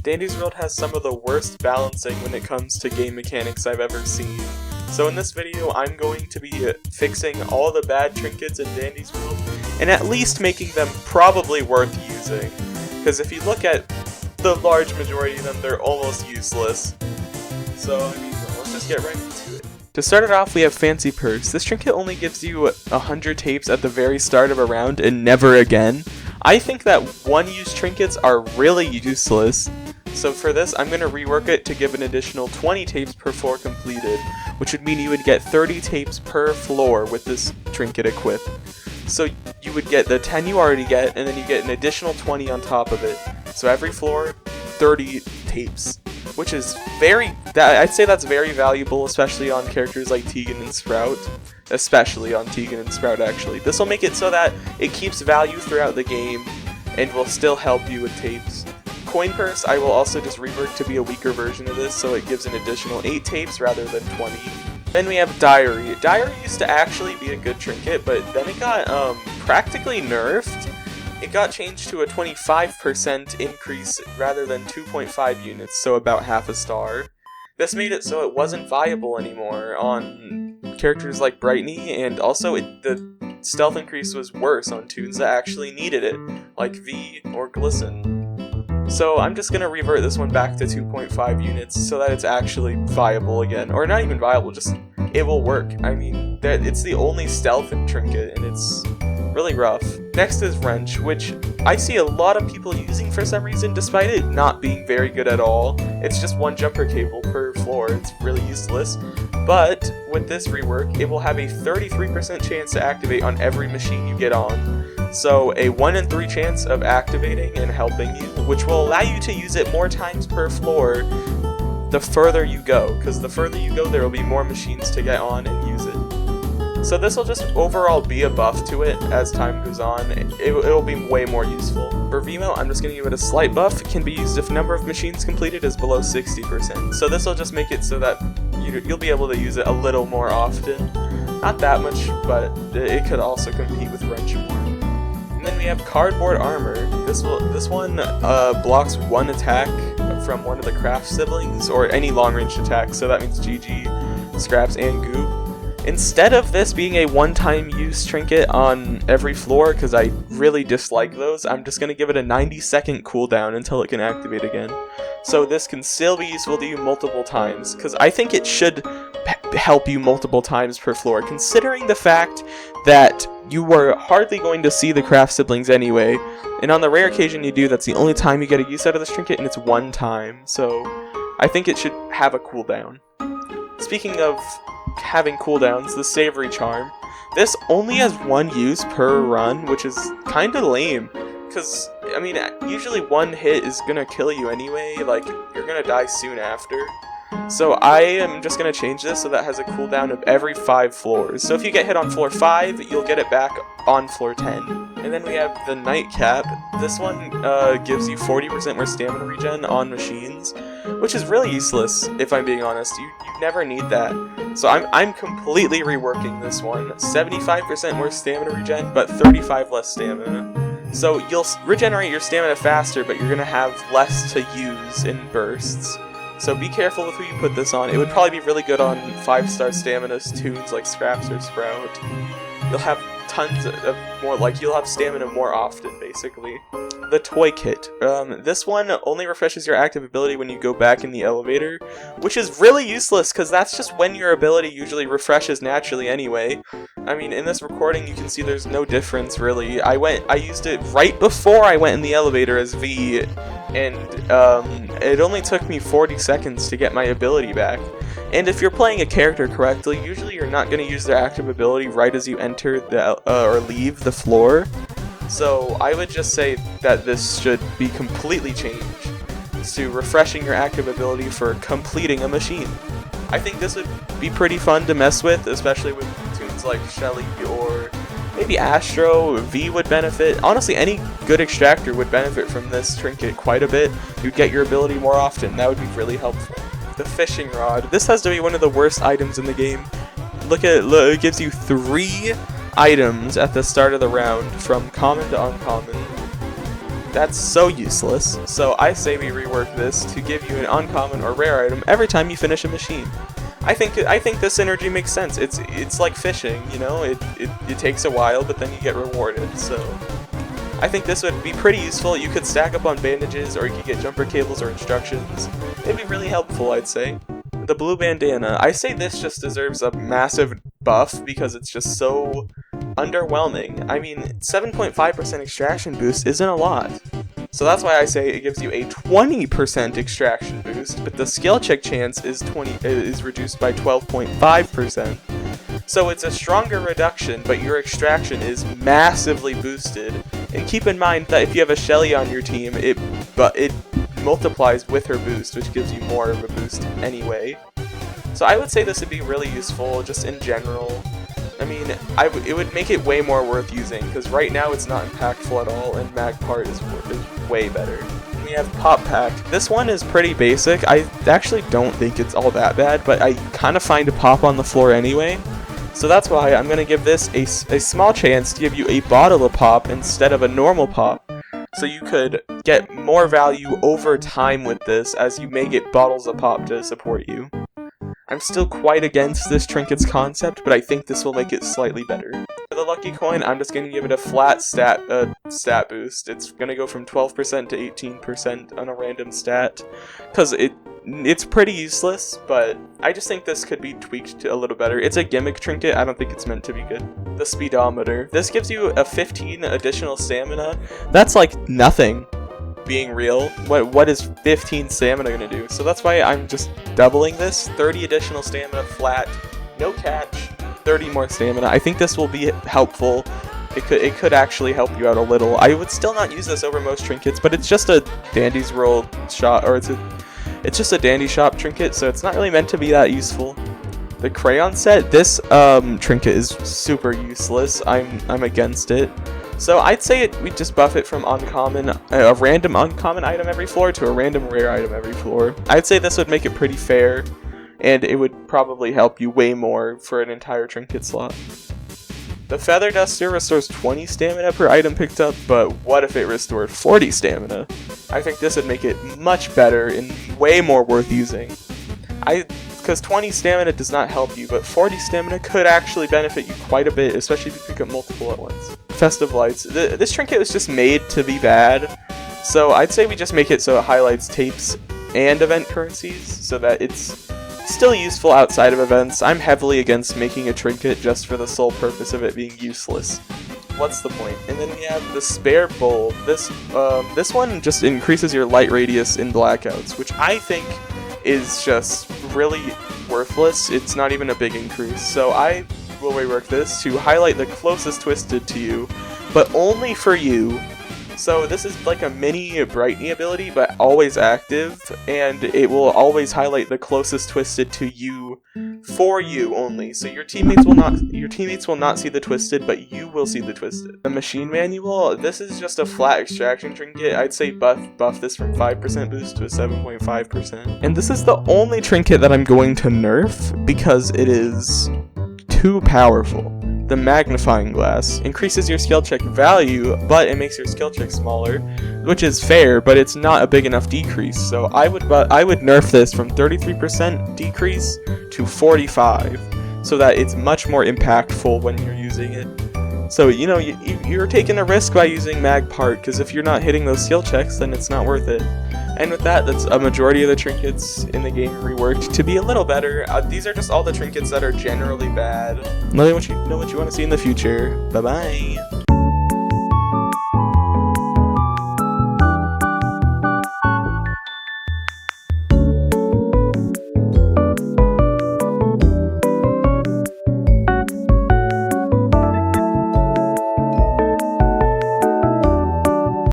Dandy's World has some of the worst balancing when it comes to game mechanics I've ever seen. So in this video, I'm going to be fixing all the bad trinkets in Dandy's World, and at least making them probably worth using. Because if you look at the large majority of them, they're almost useless. So, I mean, let's just get right into it. To start it off, we have Fancy Purse. This trinket only gives you 100 tapes at the very start of a round and never again. I think that one-use trinkets are really useless. So for this, I'm going to rework it to give an additional 20 tapes per floor completed, which would mean you would get 30 tapes per floor with this trinket equipped. So you would get the 10 you already get, and then you get an additional 20 on top of it. So every floor, 30 tapes, which is I'd say that's very valuable, especially on characters like Tegan and Sprout. Especially on Tegan and Sprout, actually. This will make it so that it keeps value throughout the game, and will still help you with tapes. Coin Purse, I will also just rework to be a weaker version of this, so it gives an additional 8 tapes rather than 20. Then we have Diary. Diary used to actually be a good trinket, but then it got practically nerfed. It got changed to a 25% increase rather than 2.5 units, so about half a star. This made it so it wasn't viable anymore on characters like Brightney, and also the stealth increase was worse on tunes that actually needed it, like V or Glisten. So I'm just going to revert this one back to 2.5 units so that it's actually viable again. Or not even viable, just it will work. I mean, it's the only stealth trinket, and it's really rough. Next is Wrench, which I see a lot of people using for some reason, despite it not being very good at all. It's just one jumper cable per floor. It's really useless. But with this rework, it will have a 33% chance to activate on every machine you get on. So a 1 in 3 chance of activating and helping you, which will allow you to use it more times per floor the further you go, because the further you go there will be more machines to get on and use it. So this will just overall be a buff to it as time goes on. It'll be way more useful. For Vimo, I'm just going to give it a slight buff. It can be used if number of machines completed is below 60%. So this will just make it so that you'll be able to use it a little more often. Not that much, but it could also compete with Wrench more. And then we have Cardboard Armor. This one blocks one attack from one of the Craft siblings, or any long-range attack, so that means GG, Scraps, and Goop. Instead of this being a one-time use trinket on every floor, because I really dislike those, I'm just going to give it a 90-second cooldown until it can activate again. So this can still be useful to you multiple times, because I think it should help you multiple times per floor, considering the fact that you were hardly going to see the Craft siblings anyway, and on the rare occasion you do, that's the only time you get a use out of this trinket, and it's one time, so I think it should have a cooldown. Speaking of having cooldowns, the Savory Charm. This only has one use per run, which is kinda lame, because, I mean, usually one hit is gonna kill you anyway, like, you're gonna die soon after. So I am just going to change this so that has a cooldown of every 5 floors. So if you get hit on floor 5, you'll get it back on floor 10. And then we have the Nightcap. This one gives you 40% more stamina regen on machines, which is really useless, if I'm being honest. You never need that. So I'm completely reworking this one. 75% more stamina regen, but 35 less stamina. So you'll regenerate your stamina faster, but you're going to have less to use in bursts. So be careful with who you put this on. It would probably be really good on 5-star stamina tunes like Scraps or Sprout. You'll have tons of more, like, you'll have stamina more often, basically. The Toy Kit. This one only refreshes your active ability when you go back in the elevator, which is really useless, because that's just when your ability usually refreshes naturally anyway. I mean, in this recording, you can see there's no difference, really. I used it right before I went in the elevator as V, and it only took me 40 seconds to get my ability back. And if you're playing a character correctly, usually you're not going to use their active ability right as you enter or leave the floor. So I would just say that this should be completely changed to refreshing your active ability for completing a machine. I think this would be pretty fun to mess with, especially with tunes like Shelly or maybe Astro. V would benefit. Honestly, any good extractor would benefit from this trinket quite a bit. You'd get your ability more often. That would be really helpful. The Fishing Rod. This has to be one of the worst items in the game. Look at it, it gives you 3 items at the start of the round, from common to uncommon. That's so useless. So I say we rework this to give you an uncommon or rare item every time you finish a machine. I think this synergy makes sense. It's like fishing, you know. It takes a while, but then you get rewarded. So I think this would be pretty useful. You could stack up on bandages, or you could get jumper cables or instructions. It'd be really helpful, I'd say. The blue bandana, I say this just deserves a massive buff because it's just so underwhelming. I mean, 7.5% extraction boost isn't a lot. So that's why I say it gives you a 20% extraction boost, but the skill check chance is reduced by 12.5%. So it's a stronger reduction, but your extraction is massively boosted. And keep in mind that if you have a Shelly on your team, it multiplies with her boost, which gives you more of a boost anyway. So I would say this would be really useful just in general. I mean, it would make it way more worth using, because right now it's not impactful at all, and Mag Part is way better. We have Pop Pack. This one is pretty basic. I actually don't think it's all that bad, but I kind of find a pop on the floor anyway. So that's why I'm going to give this a small chance to give you a bottle of pop instead of a normal pop. So you could get more value over time with this, as you may get bottles of pop to support you. I'm still quite against this Trinkets concept, but I think this will make it slightly better. For the lucky coin, I'm just going to give it a flat stat boost. It's going to go from 12% to 18% on a random stat, because it's pretty useless, but I just think this could be tweaked a little better. It's a gimmick trinket, I don't think it's meant to be good. The speedometer. This gives you a 15 additional stamina. That's like nothing, being real. What is 15 stamina gonna do? So that's why I'm just doubling this. 30 additional stamina flat, no catch, 30 more stamina. I think this will be helpful. It could actually help you out a little. I would still not use this over most trinkets, but it's just a Dandy's World shot, or it's just a Dandy Shop trinket, so it's not really meant to be that useful. The crayon set, this trinket is super useless. I'm against it. So I'd say we just buff it from uncommon, a random uncommon item every floor to a random rare item every floor. I'd say this would make it pretty fair, and it would probably help you way more for an entire trinket slot. The Feather Duster restores 20 stamina per item picked up, but what if it restored 40 stamina? I think this would make it much better and way more worth using. Because 20 stamina does not help you, but 40 stamina could actually benefit you quite a bit, especially if you pick up multiple at once. Festive Lights. This trinket was just made to be bad, so I'd say we just make it so it highlights tapes and event currencies, so that it's still useful outside of events. I'm heavily against making a trinket just for the sole purpose of it being useless. What's the point? And then we have the Spare Bulb. This one just increases your light radius in blackouts, which I think is just really worthless. It's not even a big increase. So I will rework this to highlight the closest twisted to you, but only for you. So this is like a mini brightening ability, but always active, and it will always highlight the closest twisted to you for you only. So your teammates will not see the twisted, but you will see the twisted. The machine manual, this is just a flat extraction trinket. I'd say buff this from 5% boost to a 7.5%. And this is the only trinket that I'm going to nerf because it is too powerful. The magnifying glass increases your skill check value, but it makes your skill check smaller, which is fair, but it's not a big enough decrease. So I would nerf this from 33% decrease to 45, so that it's much more impactful when you're using it. So you know you're taking a risk by using mag part, because if you're not hitting those skill checks, then it's not worth it. And with that, that's a majority of the trinkets in the game reworked to be a little better. These are just all the trinkets that are generally bad. Let me know what you want to see in the future. Bye bye.